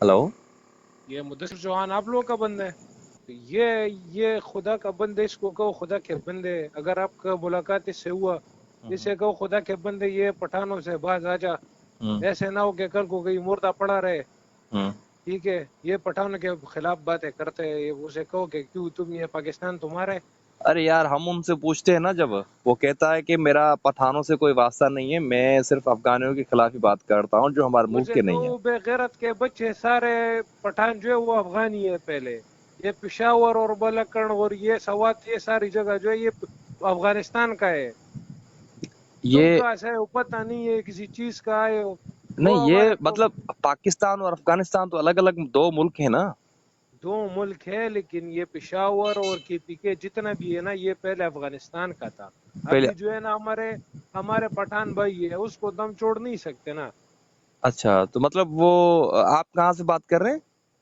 Hello. ये मुदस्सिर चौहान आप लोगों का बंदा है। तो ये खुदा का बंदे, इसको कहो खुदा के बंदे। अगर आपका मुलाकात इससे हुआ, हम्म। इसे कहो खुदा के बंदे, ये पठानों से बाज आजा। हम्म। ऐसे ना हो कि कल को कहीं मुर्दा पड़ा रहे। हम्म। ठीक है, ये पठानों के खिलाफ बातें करते हैं, ये उसे कहो कि क्यों तुम, ये पाकिस्तान तुम्हारा है। अरे यार, हम उनसे पूछते हैं ना, जब वो कहता है कि मेरा पठानों से कोई वास्ता नहीं है, मैं सिर्फ अफगानियों के खिलाफ ही बात करता हूँ जो हमारे मुल्क उसे के नहीं है। कहो बेगैरत के बच्चे सारे पठान जो है वो अफगानी है पहले। ये पिशावर और बलकण और ये सवात, ये सारी जगह जो है ये अफगानिस्तान का है। तुम ये कहाँ से आए हो पता नहीं है, किसी चीज का आए हो। वो नहीं, हमारे ये मतलब पाकिस्तान और अफगानिस्तान तो अलग अलग दो मुल्क हैं ना। दो मुल्क है, लेकिन ये पिशावर और केपीके जितना भी है ना, ये पहले अफगानिस्तान का था। पहले। अभी जो है ना हमारे हमारे पठान भाई है, उसको दम छोड़ नहीं सकते ना। अच्छा, तो मतलब वो आप कहाँ से बात कर रहे हैं?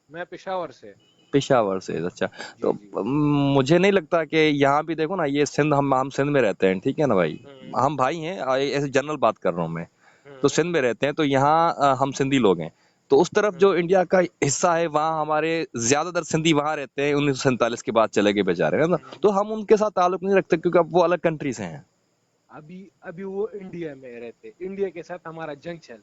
मैं पिशावर से। पेशावर से, अच्छा। तो जी जी। मुझे नहीं लगता कि यहाँ भी देखो ना, ये सिंध, हम सिंध में रहते हैं, ठीक है ना भाई। हम्म हम भाई हैं, ऐसे जनरल बात कर रहा हूँ मैं। तो हम्म सिंध में रहते हैं, तो यहाँ हम सिंधी लोग हैं। तो उस तरफ हम्म जो इंडिया का हिस्सा है, वहाँ हमारे ज्यादातर सिंधी वहाँ रहते हैं, 1947 के बाद चले गए बेचारे, है ना। हम्म। तो हम उनके साथ ताल्लुक नहीं रखते, क्योंकि अब वो अलग कंट्री से हैं। अभी अभी वो इंडिया में रहते, इंडिया के साथ हमारा जंग चल।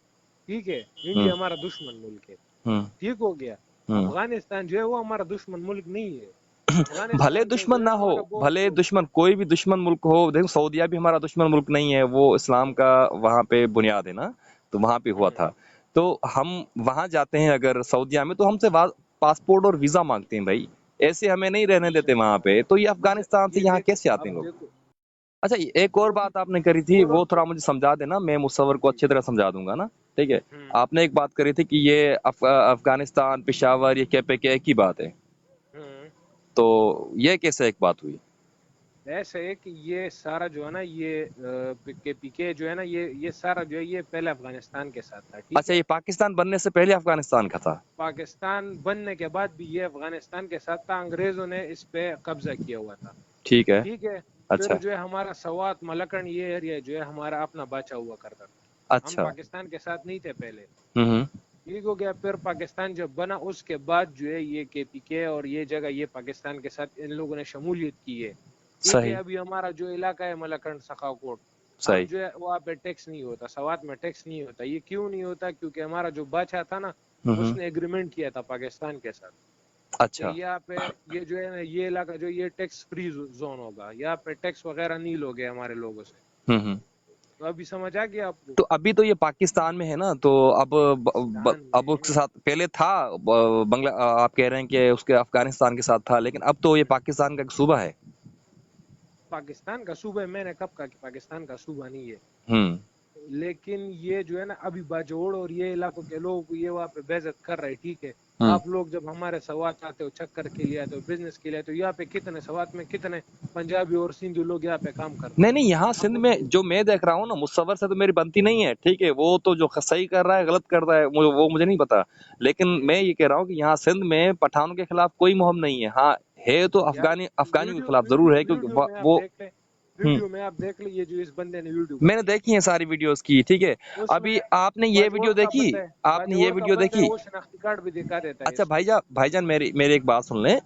ठीक है, हम्म। इंडिया हमारा दुश्मन मुल्क है। हम्म। ठीक हो गया। हम्म। अफगानिस्तान जो है वो हमारा दुश्मन मुल्क नहीं है। भले अफगानिस्तान से दुश्मन जो है ना हो, हमारे बहुत भले लोग। दुश्मन, कोई भी दुश्मन मुल्क हो, देखो सऊदीया भी हमारा दुश्मन मुल्क नहीं है, वो इस्लाम हम्म का वहां पे बुनियाद है ना। तो वहां पे हुआ हम्म था। तो हम वहां जाते हैं अगर सऊदीया में, तो हमसे पासपोर्ट और वीजा मांगते हैं भाई। ऐसे हमें नहीं रहने अच्छा देते वहां पे, तो ये अच्छा। अफगानिस्तान से ये यहाँ देखो, कैसे आते हैं अब लोग? देखो। अच्छा, एक और वो भी बात आपने करी थी, और वो थोड़ा मुझे समझा देना, मैं मुसव्वर को जी अच्छी जी। तरह समझा दूंगा ना। ठीक है। हम्म आपने एक बात करी थी कि ये अफगानिस्तान, पिशावर, ये क्या पे क्या एक ही बात है। हम्म। तो ये कैसे एक बात हुई? ऐसे है कि ये सारा जो है ना, ये के पीके जो है ना, ये सारा जो है ये पहले अफगानिस्तान के साथ था। ठीक अच्छा, है। ये पाकिस्तान बनने से पहले अफगानिस्तान का था? पाकिस्तान बनने के बाद भी ये अफगानिस्तान के साथ था, अंग्रेजों ने इस पे कब्जा किया हुआ था। ठीक है। ठीक है। फिर अच्छा। जो है हमारा सवात मलकन ये एरिया जो है हमारा अपना बाचा हुआ करता था। हम अच्छा। पाकिस्तान के साथ नहीं थे पहले। हम्म। ठीक हो गया। फिर पाकिस्तान जब बना उसके बाद जो है ये केपीके और ये जगह ये पाकिस्तान के साथ इन लोगों ने शमूलियत की है। ठीक है। सही। अभी हमारा जो इलाका है मलकंड सखाकोट, अब सही। जो है वहाँ पे टैक्स नहीं होता, सवात में टैक्स नहीं होता। ये क्यों नहीं होता? क्योंकि हमारा जो बादशाह था ना, हम्म। उसने एग्रीमेंट किया था पाकिस्तान के साथ कि अच्छा। यहाँ पे ये जो है ना ये इलाका जो ये टैक्स फ्री जोन होगा, यहाँ पे टैक्स वगैरह नहीं लोगे हमारे लोगों से। हम्म। तो अभी समझ आ गया आपको? तो अभी तो ये पाकिस्तान में है ना, तो अब पाकिस्तान अब उसके में। साथ पहले था, बंगला, आप कह रहे हैं कि उसके अफगानिस्तान के साथ था, लेकिन अब तो ये पाकिस्तान का एक सूबा है। पाकिस्तान का सूबा है, मैंने कब कहा कि पाकिस्तान का सूबा नहीं है? हम्म। लेकिन ये जो है ना अभी बाजोड़ और ये इलाकों के लोग ये वहाँ पे बेइज्जत कर रहे हैं। ठीक है। हम्म। आप लोग जब हमारे सवात आते हो चक्कर के लिए आते हो, बिजनेस के लिए आते हो, यहाँ पे कितने सवात में कितने पंजाबी और सिंधी लोग यहाँ पे काम करते नहीं हैं। नहीं, यहाँ आप सिंध में उनको। जो मैं देख रहा हूँ ना, मुसव्वर से तो मेरी बनती नहीं है, ठीक है। वो तो जो सही कर रहा है गलत कर रहा है, वो मुझे नहीं पता। लेकिन मैं ये कह रहा हूँ कि यहाँ सिंध में पठानों के खिलाफ कोई मुहिम नहीं है। हाँ, है तो यार अफगानियों के वीडियो खिलाफ जरूर वीडियो है, क्योंकि वीडियो में आप वो। देख ले। हम्म। वीडियो में आप देख ले, ये जो इस बंदे ने वीडियो मैंने बनाई है, देखी है सारी वीडियोस की, ठीक है। अभी उसमें आपने ये बाजोड़ वीडियो का देखी? बंदा है। आपने ये बाजोड़ का वीडियो बंदा है, देखी? वो शनाख्ती कार्ड भी दिखा देता है अच्छा इसको। भाईजान, भाईजान, मेरी मेरी एक बात सुन लें।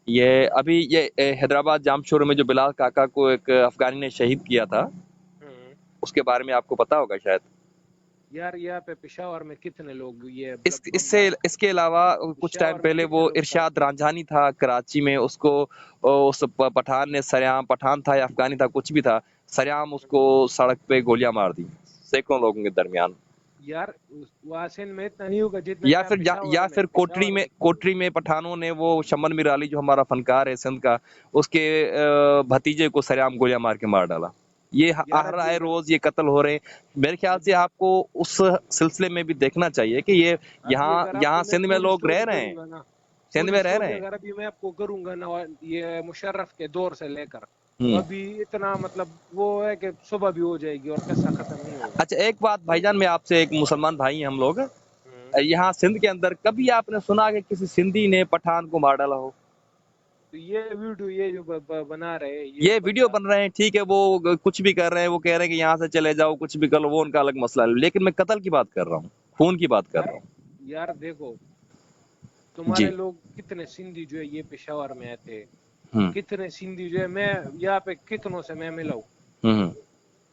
ये हम्म अभी ये हैदराबाद जामशोर में जो बिलाल काका को एक अफगानी ने शहीद किया था, हम्म। उसके बारे में आपको पता होगा शायद। यार यहाँ पे पिशावर में कितने लोग ये इस बम इससे ब्लास्ट इसके करते हैं। अलावा कुछ टाइम पिशावर में पहले कितने वो लोग इरशाद साथ। रांझानी था कराची में, उसको उस पठान ने, सरेआम पठान था या अफगानी था, कुछ भी था, सरेआम उसको सड़क पे गोलियां मार दी, सैकड़ों लोगों के दरमियान। यार वासिन में इतना नहीं होगा जितना यहाँ पिशावर या में फिर पिशावर में किया। कोटरी में पठानों ने वो शमन मीर अली जो हमारा फनकार है सिंध का, उसके भतीजे को सरेआम गोलियां मार के मार डाला। ये यार हर अभी आए अगर रोज ये कत्ल हो रहे हैं। मेरे ख्याल से अभी आपको उस सिलसिले में भी देखना चाहिए कि ये अभी यहाँ अगर यहाँ आपको मैं सिंध में पूरी लोग रह स्टोरी रहे हैं, करूंगा ना, सिंध पूरी में रह रहे स्टोरी हैं। अगर अभी मैं आपको करूंगा ना, ये मुशर्रफ के दौर से लेकर, तो हम्म। अभी इतना मतलब वो है कि सुबह भी हो जाएगी और किस्सा खत्म नहीं होगा। अच्छा, एक बात भाईजान, मैं आपसे, एक मुसलमान भाई हैं हम लोग, हम्म। यहाँ सिंध के अंदर कभी आपने सुना कि किसी सिंधी ने पठान को मार डाला हो? तो ये वीडियो ये जो बना रहे हैं ये ये वीडियो बंदा। बन रहे हैं, ठीक है, वो कुछ भी कर रहे हैं, वो कह रहे हैं कि यहाँ से चले जाओ, कुछ भी कर लो, वो उनका अलग मसला है, लेकिन मैं कत्ल की बात कर रहा हूँ, खून की बात कर यार रहा हूँ। यार देखो, تمہارے لوگ کتنے سندھی جو ہے یہ پشاور میں آتے، کتنے سندھی جو ہے میں یہاں پہ کتنوں سے میں ملا ہوں،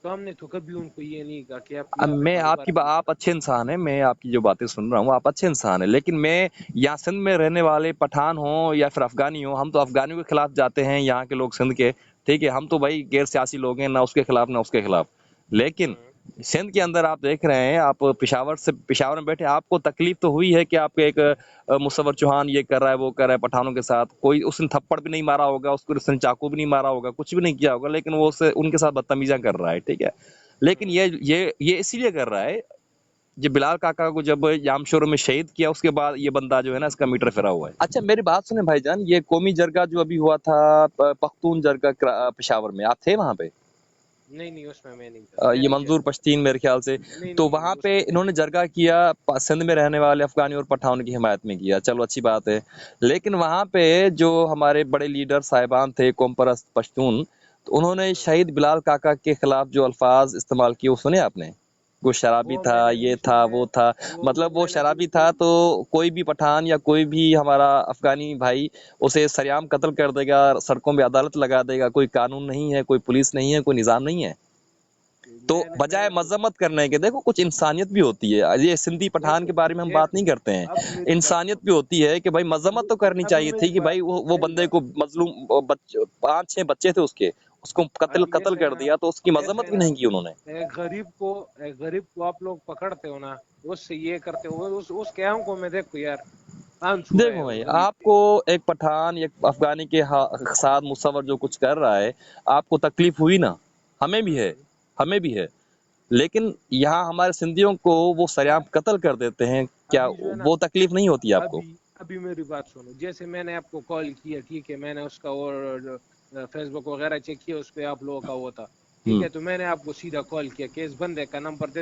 تو ہم نے تو کبھی ان کو یہ نہیں کہا کہ آپ اب میں آپ اچھے انسان ہیں، میں آپ کی جو باتیں سن رہا ہوں آپ اچھے انسان ہیں، لیکن میں یہاں سندھ میں رہنے والے پٹھان ہوں یا پھر افغانی ہوں، ہم تو افغانیوں کے خلاف جاتے ہیں یہاں کے لوگ سندھ کے، ٹھیک ہے، ہم تو بھائی غیر سیاسی لوگ ہیں، نہ اس کے خلاف نہ اس کے خلاف، لیکن سندھ کے اندر آپ دیکھ رہے ہیں، آپ پشاور میں بیٹھے، آپ کو تکلیف تو ہوئی ہے کہ آپ کے ایک مصور چوہان یہ کر رہا ہے وہ کر رہا ہے پٹھانوں کے ساتھ، کوئی اس نے تھپڑ بھی نہیں مارا ہوگا، اس نے چاقو بھی نہیں مارا ہوگا، کچھ بھی نہیں کیا ہوگا، لیکن وہ ان کے ساتھ بدتمیزیاں کر رہا ہے، ٹھیک ہے، لیکن یہ اسی لیے کر رہا ہے، یہ بلال کاکا کو جب یام شورو میں شہید کیا اس کے بعد یہ بندہ جو ہے نا اس کا میٹر پھرا ہوا ہے۔ اچھا میری بات سنیں بھائی جان، یہ قومی جرگہ جو ابھی ہوا تھا پختون جرگہ پشاور میں، آپ تھے وہاں پہ؟ نہیں اس میں نہیں تھا، یہ منظور پشتین میرے خیال سے، تو وہاں پہ انہوں نے جرگہ کیا سندھ میں رہنے والے افغانی اور پٹھانوں کی حمایت میں کیا، چلو اچھی بات ہے، لیکن وہاں پہ جو ہمارے بڑے لیڈر صاحبان تھے قوم پرست پشتون، تو انہوں نے شہید بلال کاکا کے خلاف جو الفاظ استعمال کیے وہ سنے آپ نے؟ وہ شرابی تھا، یہ تھا وہ تھا، مطلب وہ شرابی تھا تو کوئی بھی پٹھان یا کوئی بھی ہمارا افغانی بھائی اسے سریعام قتل کر دے گا، سڑکوں پہ عدالت لگا دے گا، کوئی قانون نہیں ہے، کوئی پولیس نہیں ہے، کوئی نظام نہیں ہے، تو بجائے مذمت کرنے کے دیکھو کچھ انسانیت بھی ہوتی ہے، یہ سندھی پٹھان کے بارے میں ہم بات نہیں کرتے ہیں، انسانیت بھی ہوتی ہے کہ بھائی مذمت تو کرنی چاہیے تھی کہ بھائی وہ بندے کو مظلوم 5-6 بچے تھے اس کو قتل کر دیا تو اس کی مذمت بھی نہیں کی انہوں نے۔ ایک غریب کو آپ لوگ پکڑتے ہو نا، اس سے یہ کرتے ہو، اس کے آنکھوں میں دیکھو یار، دیکھو بھائی آپ کو ایک پٹھان ایک افغانی کے ساتھ مصور جو کچھ کر رہا ہے آپ کو تکلیف ہوئی نا، ہمیں بھی ہے، لیکن یہاں ہمارے سندھیوں کو وہ سریعام قتل کر دیتے ہیں، کیا وہ تکلیف نہیں ہوتی آپ کو؟ ابھی میری بات سنو، جیسے میں نے آپ کو کال کیا، ٹھیک ہے، میں نے اس کا اور فیس بک وغیرہ چیک کیا، اس پہ آپ لوگوں کا وہ تھا، ٹھیک ہے، تو میں نے آپ کو سیدھا کال کیا کہ اس بندے کا نمبر